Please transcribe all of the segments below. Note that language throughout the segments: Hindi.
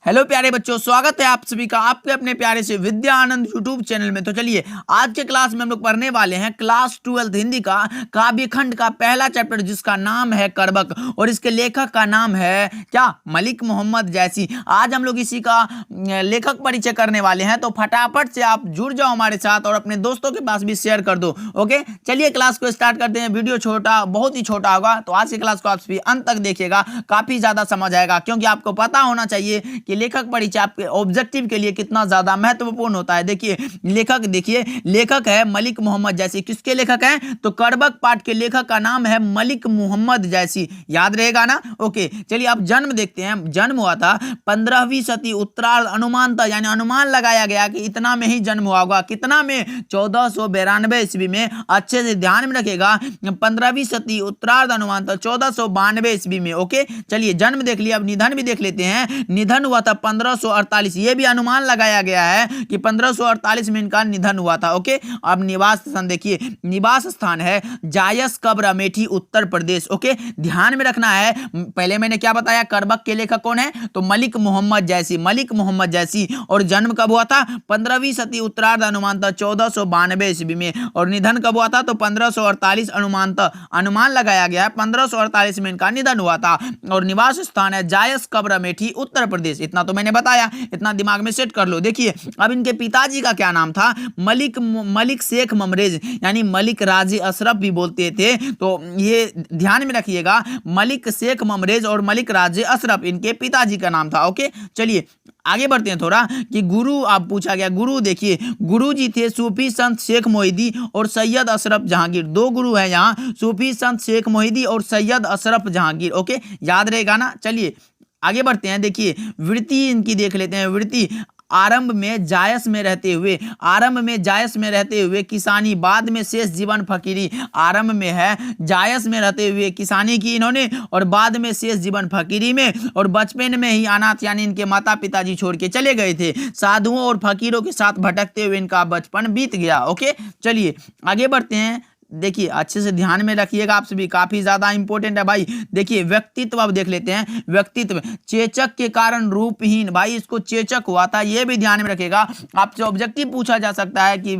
हेलो प्यारे बच्चों, स्वागत है आप सभी का आपके अपने प्यारे से विद्या आनंद यूट्यूब चैनल में। तो चलिए आज के क्लास में हम लोग पढ़ने वाले हैं क्लास 12 हिंदी का काव्य खंड का पहला चैप्टर जिसका नाम है करबक और इसके लेखक का नाम है क्या, मलिक मोहम्मद जैसी। आज हम लोग इसी का लेखक परिचय करने वाले हैं, तो फटाफट से आप जुड़ जाओ हमारे साथ और अपने दोस्तों के पास भी शेयर कर दो। ओके, चलिए क्लास को स्टार्ट करते हैं। वीडियो छोटा, बहुत ही छोटा होगा, तो आज की क्लास को आप सभी अंत तक देखिएगा, काफी ज्यादा समझ आएगा, क्योंकि आपको पता होना चाहिए कि लेखक परिचय आपके ऑब्जेक्टिव के लिए कितना ज्यादा महत्वपूर्ण होता है। देखिए लेखक है मलिक मोहम्मद जैसी। किसके लेखक हैं? तो करबक पाठ के लेखक का नाम है मलिक मोहम्मद जैसी, याद रहेगा ना। ओके, चलिए अब जन्म देखते हैं। जन्म हुआ था 15वीं सदी उत्तरार्ध, अनुमान था, यानी अनुमान लगाया गया कि इतना में ही जन्म हुआ होगा। कितना में? 1492 ईस्वी में। अच्छे से ध्यान में रखेगा, 15वीं सदी उत्तरार्ध, अनुमान था 1492 ईस्वी में। ओके, चलिए जन्म देख लिया, अब निधन भी देख लेते हैं। निधन हुआ था 1548, ये भी अनुमान लगाया गया है कि 1548 में इनका निधन हुआ था। ओके, अब निवास स्थान देखिए, निवास स्थान है जायस कब्र, अमेठी, उत्तर प्रदेश। ओके, ध्यान में रखना है। पहले मैंने क्या बताया, करबक के लेखक कौन है? तो मलिक मोहम्मद जैसी, मलिक मोहम्मद जैसी। और जन्म कब हुआ था? 15वीं सदी उत्तरार्ध, अनुमान था 1492 ईस्वी में। और निधन कब हुआ था? तो 1548 अनुमान था, अनुमान लगाया गया है 1548 में इनका निधन हुआ था। और निवास स्थान है जायस कब्र, अमेठी, उत्तर प्रदेश। इतना तो मैंने बताया, इतना दिमाग में सेट कर लो। देखिए अब इनके पिताजी का क्या नाम था? मलिक शेख ममरेज, यानी मलिक राजे अशरफ भी बोलते थे, तो ये ध्यान में रखिएगा, मलिक शेख ममरेज और मलिक राजे अशरफ इनके पिताजी का नाम था। ओके, चलिए आगे बढ़ते हैं थोड़ा कि गुरु आप पूछा गया। गुरु देखिए, गुरु जी थे सूफी संत शेख मोहिदी और सैयद अशरफ जहांगीर। दो गुरु हैं यहाँ, सूफी संत शेख मोहिदी और सैयद अशरफ जहांगीर। ओके, याद रहेगा ना। चलिए आगे बढ़ते हैं। देखिए वृत्ति इनकी देख लेते हैं। वृत्ति आरंभ में जायस में रहते हुए किसानी, बाद में शेष जीवन फकीरी। आरंभ में है जायस में रहते हुए किसानी की इन्होंने, और बाद में शेष जीवन फकीरी में। और बचपन में ही अनाथ, यानी इनके माता पिताजी छोड़ के चले गए थे। साधुओं और फकीरों के साथ भटकते हुए इनका बचपन बीत गया। ओके, चलिए आगे बढ़ते हैं। देखिए अच्छे से ध्यान में रखिएगा, आप सभी काफी ज्यादा इंपॉर्टेंट है भाई। देखिए व्यक्तित्व अब देख लेते हैं। व्यक्तित्व, चेचक के कारण रूपहीन, भाई इसको चेचक हुआ था, ये भी ध्यान में रखेगा। आपसे ऑब्जेक्टिव पूछा जा सकता है कि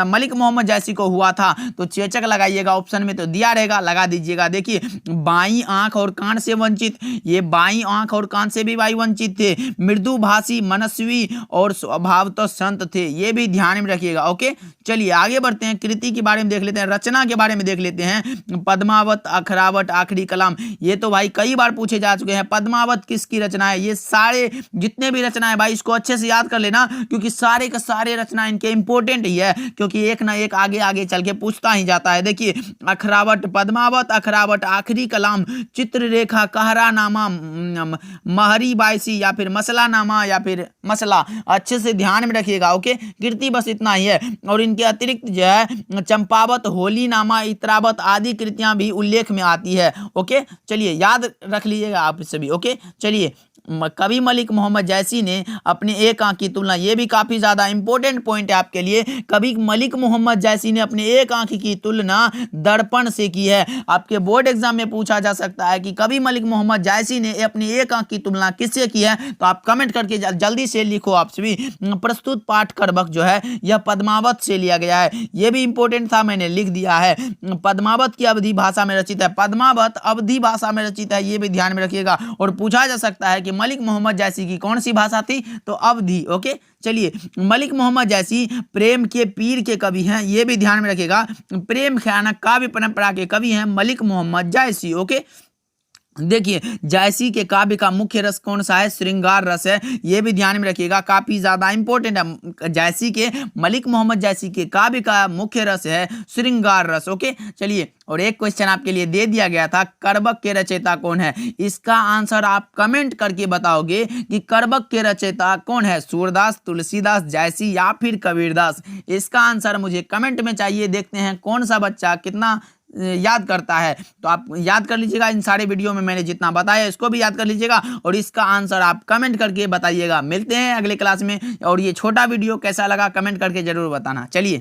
मलिक मोहम्मद जैसी को हुआ था, तो चेचक लगाइएगा, ऑप्शन में तो दिया रहेगा, लगा दीजिएगा। देखिए बाईं आंख और कान से वंचित, ये बाईं आंख और कान से भी भाई वंचित थे। मृदु भाषी, मनस्वी और स्वभावतः संत थे, ये भी ध्यान में रखिएगा। ओके, चलिए आगे बढ़ते हैं। कृति के बारे में देख लेते हैं, रचना के बारे में देख लेते हैं। पद्मावत, अखरावत, आखिरी कलाम, ये तो भाई कई बार पूछे जा चुके हैं। पद्मावत किसकी रचना है? ये सारे जितने भी रचना है भाई इसको अच्छे से याद कर लेना, क्योंकि सारे के सारे रचना इनके इंपॉर्टेंट ही है, क्योंकि एक ना एक आगे आगे चल के पूछता ही जाता है। देखिए अखरावत, पद्मावत, अखरावत, आखिरी कलाम, चित्ररेखा, कहरानामा, महरी बायसी या फिर मसला नामा या फिर मसला, अच्छे से ध्यान में रखिएगा। ओके, कृति बस इतना ही है। और इनके अतिरिक्त जो है चंपावत, होली नामा, इतरावत आदि कृतियां भी उल्लेख में आती है। ओके, चलिए याद रख लीजिएगा आप सभी। ओके, चलिए कवि मलिक मोहम्मद जैसी ने अपने एक आंख की तुलना, ये भी काफी ज्यादा इंपॉर्टेंट पॉइंट है आपके लिए। कवि मलिक मोहम्मद जैसी ने अपने एक आंख की तुलना दर्पण से की है। आपके बोर्ड एग्जाम में पूछा जा सकता है कि कवि मलिक मोहम्मद जैसी ने अपनी एक आंख की तुलना किससे की है, तो आप कमेंट करके जल्दी से लिखो आप सभी। प्रस्तुत पाठ करबक जो है यह पद्मावत से लिया गया है, यह भी इंपॉर्टेंट था, मैंने लिख दिया है। पद्मावत की अवधी भाषा में रचित है, पद्मावत अवधी भाषा में रचित है, ये भी ध्यान में रखिएगा। और पूछा जा सकता है कि मलिक मोहम्मद जैसी की कौन सी भाषा थी, तो अवधी। ओके, चलिए मलिक मोहम्मद जैसी प्रेम के पीर के कवि हैं, ये भी ध्यान में रखिएगा। प्रेम ख्यानक काव्य परंपरा के कवि हैं मलिक मोहम्मद जैसी। ओके, देखिए जैसी के काव्य का मुख्य रस कौन सा है? श्रृंगार रस है, ये भी ध्यान में रखिएगा, काफी ज्यादा इंपॉर्टेंट है। जैसी के, मलिक मोहम्मद जैसी के काव्य का मुख्य रस है श्रृंगार रस। ओके, चलिए और एक क्वेश्चन आपके लिए दे दिया गया था, करबक के रचयिता कौन है? इसका आंसर आप कमेंट करके बताओगे कि करबक के रचयिता कौन है, सूरदास, तुलसीदास, जैसी या फिर कबीरदास। इसका आंसर मुझे कमेंट में चाहिए। देखते हैं कौन सा बच्चा कितना याद करता है, तो आप याद कर लीजिएगा। इन सारे वीडियो में मैंने जितना बताया इसको भी याद कर लीजिएगा, और इसका आंसर आप कमेंट करके बताइएगा। मिलते हैं अगले क्लास में, और ये छोटा वीडियो कैसा लगा कमेंट करके जरूर बताना। चलिए।